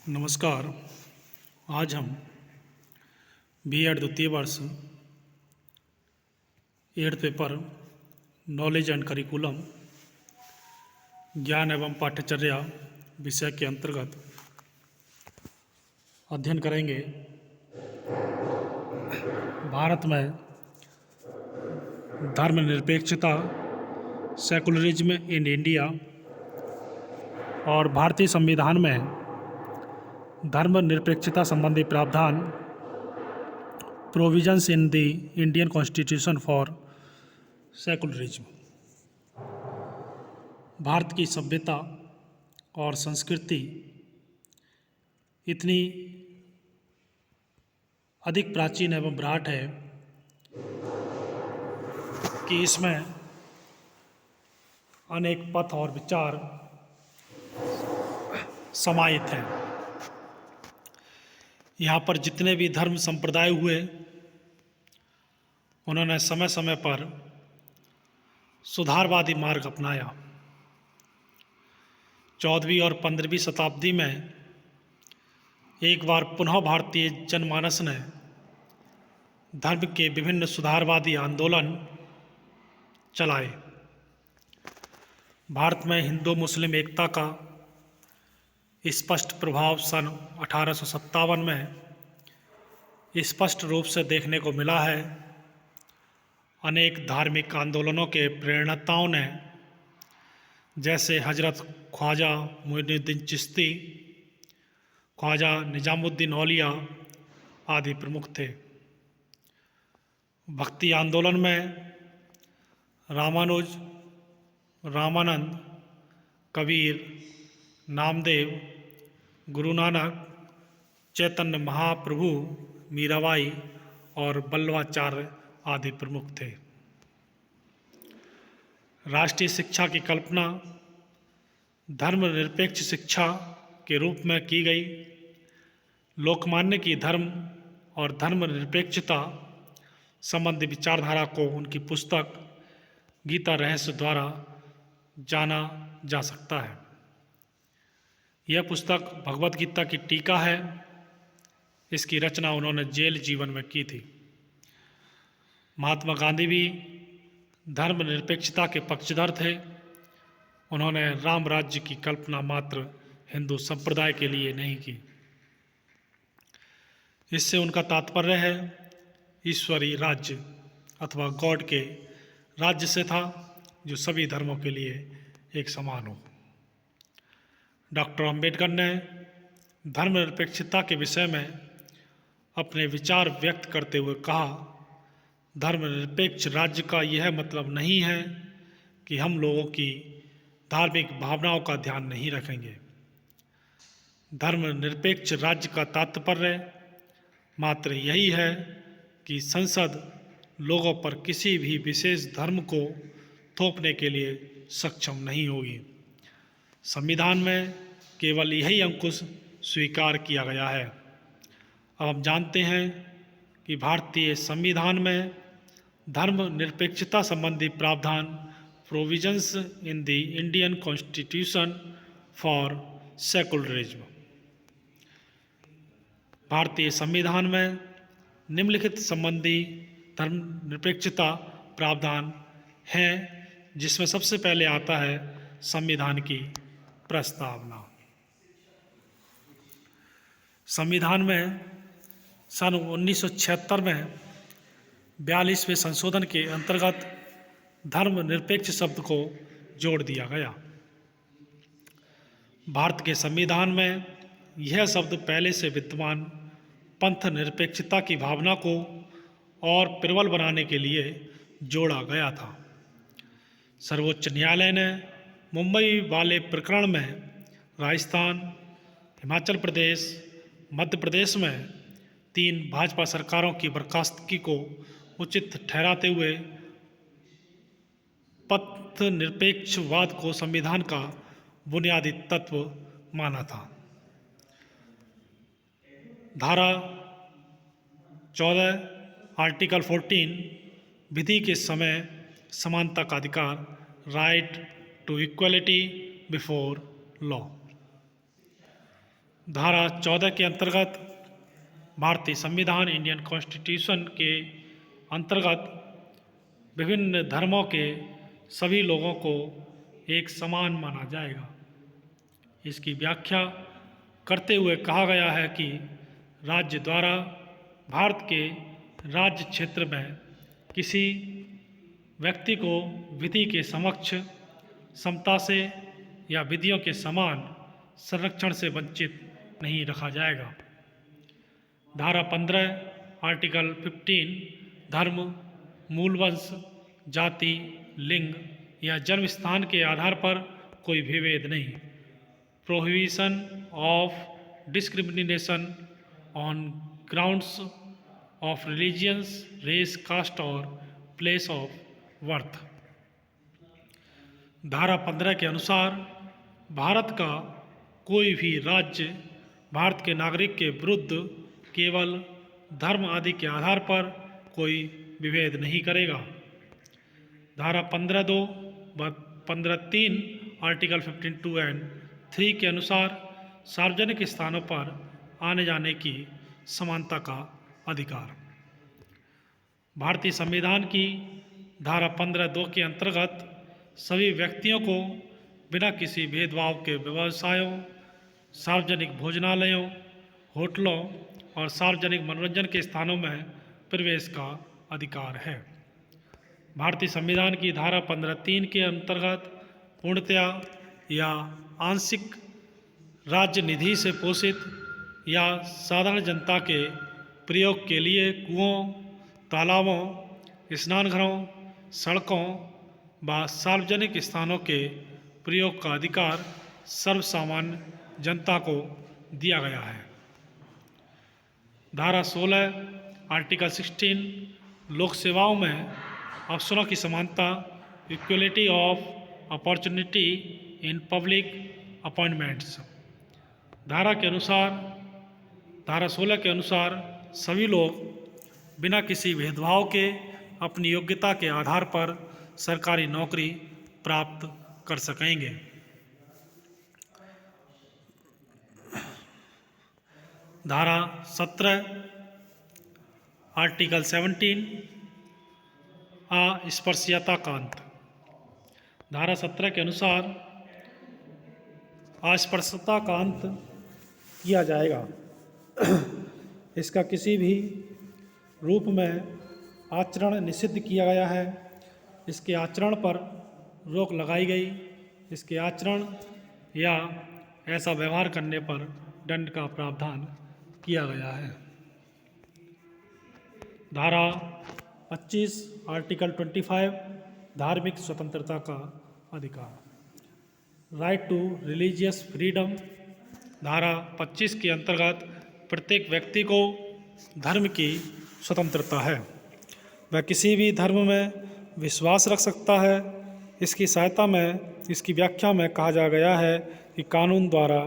नमस्कार। आज हम B.Ed द्वितीय वर्ष 8th paper knowledge and curriculum ज्ञान एवं पाठ्यचर्या विषय के अंतर्गत अध्ययन करेंगे भारत में धर्मनिरपेक्षता, सेकुलरिज्म इन इंडिया और भारतीय संविधान में धर्मनिरपेक्षता संबंधी प्रावधान, provisions in the Indian constitution for secularism. Bharat की सभ्यता और संस्कृति इतनी अधिक प्राचीन एवं विराट है कि इसमें अनेक पथ और विचार समाहित हैं। यहाँ पर जितने भी धर्म संप्रदाय हुए, उन्होंने समय समय पर सुधारवादी मार्ग अपनाया। 14वीं और 15वीं शताब्दी में एक बार पुनः भारतीय जनमानस ने धर्म के विभिन्न सुधारवादी आंदोलन चलाए। भारत में हिंदू मुस्लिम एकता का स्पष्ट प्रभाव सन 1857 में स्पष्ट रूप से देखने को मिला है। अनेक धार्मिक आंदोलनों के प्रेरणाताओं ने, जैसे हजरत ख्वाजा मोइनुद्दीन चिश्ती, ख्वाजा निजामुद्दीन औलिया आदि प्रमुख थे। भक्ति आंदोलन में रामानुज, रामानंद, कबीर, नामदेव, गुरु नानक, चैतन्य महाप्रभु, मीराबाई और बल्लभाचार्य आदि प्रमुख थे। राष्ट्रीय शिक्षा की कल्पना धर्मनिरपेक्ष शिक्षा के रूप में की गई। लोकमान्य की धर्म और धर्मनिरपेक्षता संबंधी विचारधारा को उनकी पुस्तक गीता रहस्य द्वारा जाना जा सकता है। यह पुस्तक भगवत गीता की टीका है। इसकी रचना उन्होंने जेल जीवन में की थी। महात्मा गांधी भी धर्मनिरपेक्षता के पक्षधर थे। उन्होंने राम राज्य की कल्पना मात्र हिंदू संप्रदाय के लिए नहीं की। इससे उनका तात्पर्य है ईश्वरीय राज्य अथवा गॉड के राज्य से था, जो सभी धर्मों के लिए एक समान हो। डॉक्टर अंबेडकर ने धर्मनिरपेक्षता के विषय में अपने विचार व्यक्त करते हुए कहा, धर्मनिरपेक्ष राज्य का यह मतलब नहीं है कि हम लोगों की धार्मिक भावनाओं का ध्यान नहीं रखेंगे। धर्मनिरपेक्ष राज्य का तात्पर्य मात्र यही है कि संसद लोगों पर किसी भी विशेष धर्म को थोपने के लिए सक्षम नहीं होगी। संविधान में केवल यही अंकुश स्वीकार किया गया है। अब हम जानते हैं कि भारतीय संविधान में धर्मनिरपेक्षता संबंधी प्रावधान, provisions in the Indian constitution for secularism, भारतीय संविधान में निम्नलिखित संबंधी धर्मनिरपेक्षता प्रावधान हैं, जिसमें सबसे पहले आता है संविधान की प्रस्तावना। संविधान में सन 1976 में 42वें संशोधन के अंतर्गत धर्मनिरपेक्ष शब्द को जोड़ दिया गया। भारत के संविधान में यह शब्द पहले से विद्यमान पंथ निरपेक्षता की भावना को और प्रबल बनाने के लिए जोड़ा गया था। सर्वोच्च न्यायालय ने मुंबई वाले प्रकरण में राजस्थान, हिमाचल प्रदेश, मध्य प्रदेश में 3 भाजपा सरकारों की बर्खास्तगी को उचित ठहराते हुए पंथ निरपेक्षवाद को संविधान का बुनियादी तत्व माना था। धारा 14 आर्टिकल 14 विधि के समय समानता का अधिकार, right to equality before law. धारा 14 के अंतर्गत भारतीय संविधान इंडियन कॉन्स्टिट्यूशन के अंतर्गत विभिन्न धर्मों के सभी लोगों को एक समान माना जाएगा। इसकी व्याख्या करते हुए कहा गया है कि राज्य द्वारा भारत के राज्य क्षेत्र में किसी व्यक्ति को विधि के समक्ष समता से या विधियों के समान संरक्षण से वंचित नहीं रखा जाएगा। धारा 15 आर्टिकल 15 धर्म, मूलवंश, जाति, लिंग या जन्म स्थान के आधार पर कोई विभेद नहीं। Prohibition of discrimination on grounds of religions, race, caste और प्लेस ऑफ वर्थ। धारा 15 के अनुसार भारत का कोई भी राज्य भारत के नागरिक के विरुद्ध केवल धर्म आदि के आधार पर कोई विभेद नहीं करेगा। धारा 15(2) व 15(3) आर्टिकल 15(2) एंड 3 के अनुसार सार्वजनिक स्थानों पर आने जाने की समानता का अधिकार। भारतीय संविधान की धारा 15(2) के अंतर्गत सभी व्यक्तियों को बिना किसी भेदभाव के व्यवसायों, सार्वजनिक भोजनालयों, होटलों और सार्वजनिक मनोरंजन के स्थानों में प्रवेश का अधिकार है। भारतीय संविधान की धारा 15(3) के अंतर्गत पूर्णतया या आंशिक राज्य निधि से पोषित या साधारण जनता के प्रयोग के लिए कुओं, तालाबों, स्नानघरों, सड़कों व सार्वजनिक स्थानों के प्रयोग का अधिकार सर्वसामान्य जनता को दिया गया है। धारा 16 आर्टिकल 16 लोक सेवाओं में अवसरों की समानता, equality of opportunity in public appointments. धारा 16 के अनुसार सभी लोग बिना किसी भेदभाव के अपनी योग्यता के आधार पर सरकारी नौकरी प्राप्त कर सकेंगे। धारा 17 आर्टिकल 17 अस्पृश्यता का अंत। धारा 17 के अनुसार अस्पृश्यता का अंत किया जाएगा। इसका किसी भी रूप में आचरण निषिद्ध किया गया है। इसके आचरण पर रोक लगाई गई। इसके आचरण या ऐसा व्यवहार करने पर दंड का प्रावधान किया गया है। धारा 25 आर्टिकल 25 धार्मिक स्वतंत्रता का अधिकार, राइट टू रिलीजियस फ्रीडम। धारा 25 के अंतर्गत प्रत्येक व्यक्ति को धर्म की स्वतंत्रता है। वह किसी भी धर्म में विश्वास रख सकता है। इसकी सहायता में, इसकी व्याख्या में कहा जा गया है कि कानून द्वारा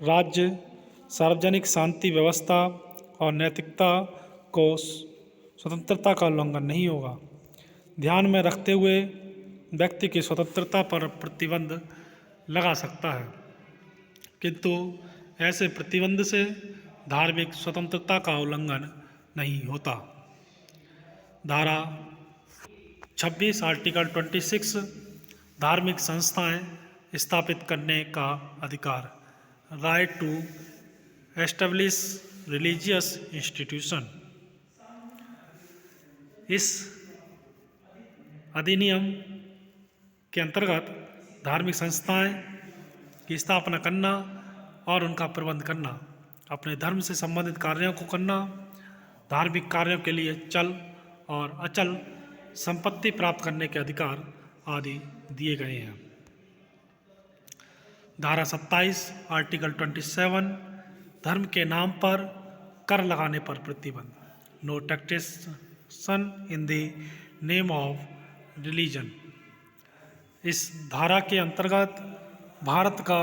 राज्य, सार्वजनिक शांति व्यवस्था और नैतिकता को स्वतंत्रता का उल्लंघन नहीं होगा। ध्यान में रखते हुए व्यक्ति की स्वतंत्रता पर प्रतिबंध लगा सकता है, किंतु ऐसे प्रतिबंध से धार्मिक स्वतंत्रता का उल्लंघन नहीं होता। धारा 26 आर्टिकल 26 धार्मिक संस्थाएं स्थापित करने का अधिकार, right to establish religious institution. इस अधिनियम के अंतर्गत धार्मिक संस्थाएं की स्थापना करना और उनका प्रबंध करना, अपने धर्म से संबंधित कार्यों को करना, धार्मिक कार्यों के लिए चल और अचल संपत्ति प्राप्त करने के अधिकार आदि दिए गए हैं। धारा 27 आर्टिकल 27 धर्म के नाम पर कर लगाने पर प्रतिबंध, no taxation in the name of religion. इस धारा के अंतर्गत भारत का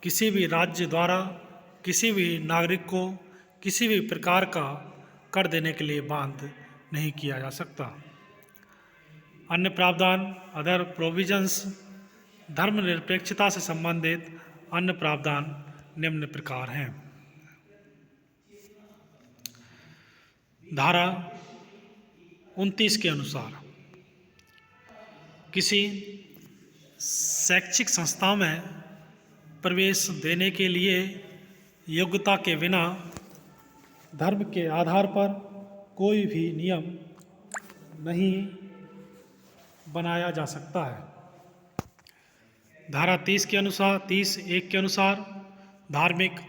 किसी भी राज्य द्वारा किसी भी नागरिक को किसी भी प्रकार का कर देने के लिए बाध्य नहीं किया जा सकता। अन्य प्रावधान, अदर प्रोविजंस, धर्मनिरपेक्षता से संबंधित अन्य प्रावधान निम्न प्रकार हैं। धारा 29 के अनुसार किसी शैक्षिक संस्था में प्रवेश देने के लिए योग्यता के बिना धर्म के आधार पर कोई भी नियम नहीं बनाया जा सकता है। धारा 30(1) के अनुसार धार्मिक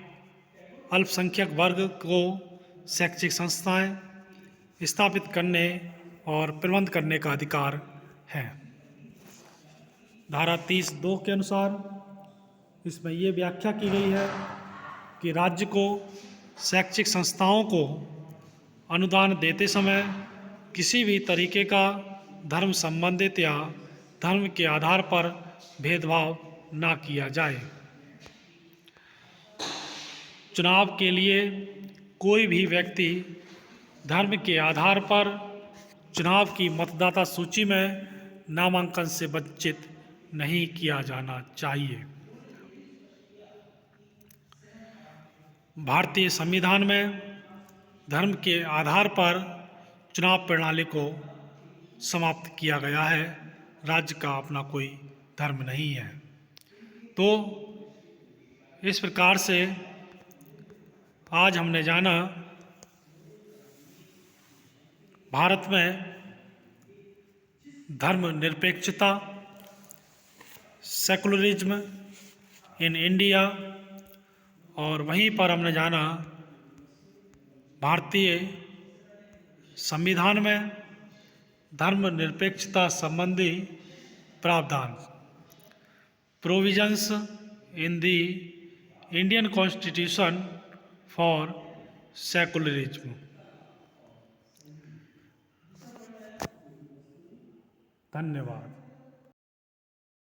अल्पसंख्यक वर्ग को शैक्षिक संस्थाएं स्थापित करने और प्रबंध करने का अधिकार है। धारा 30(2) के अनुसार इसमें ये व्याख्या की गई है कि राज्य को शैक्षिक संस्थाओं को अनुदान देते समय किसी भी तरीके का धर्म संबंधित या धर्म के आधार पर भेदभाव ना किया जाए। चुनाव के लिए कोई भी व्यक्ति धर्म के आधार पर चुनाव की मतदाता सूची में नामांकन से वंचित नहीं किया जाना चाहिए। भारतीय संविधान में धर्म के आधार पर चुनाव प्रणाली को समाप्त किया गया है। राज्य का अपना कोई धर्म नहीं है। तो इस प्रकार से आज हमने जाना भारत में धर्म निरपेक्षता, सेकुलरिज्म इन इंडिया, और वहीं पर हमने जाना भारतीय संविधान में धर्म निरपेक्षता संबंधी प्रावधान, provisions in the Indian constitution for secularism. धन्यवाद।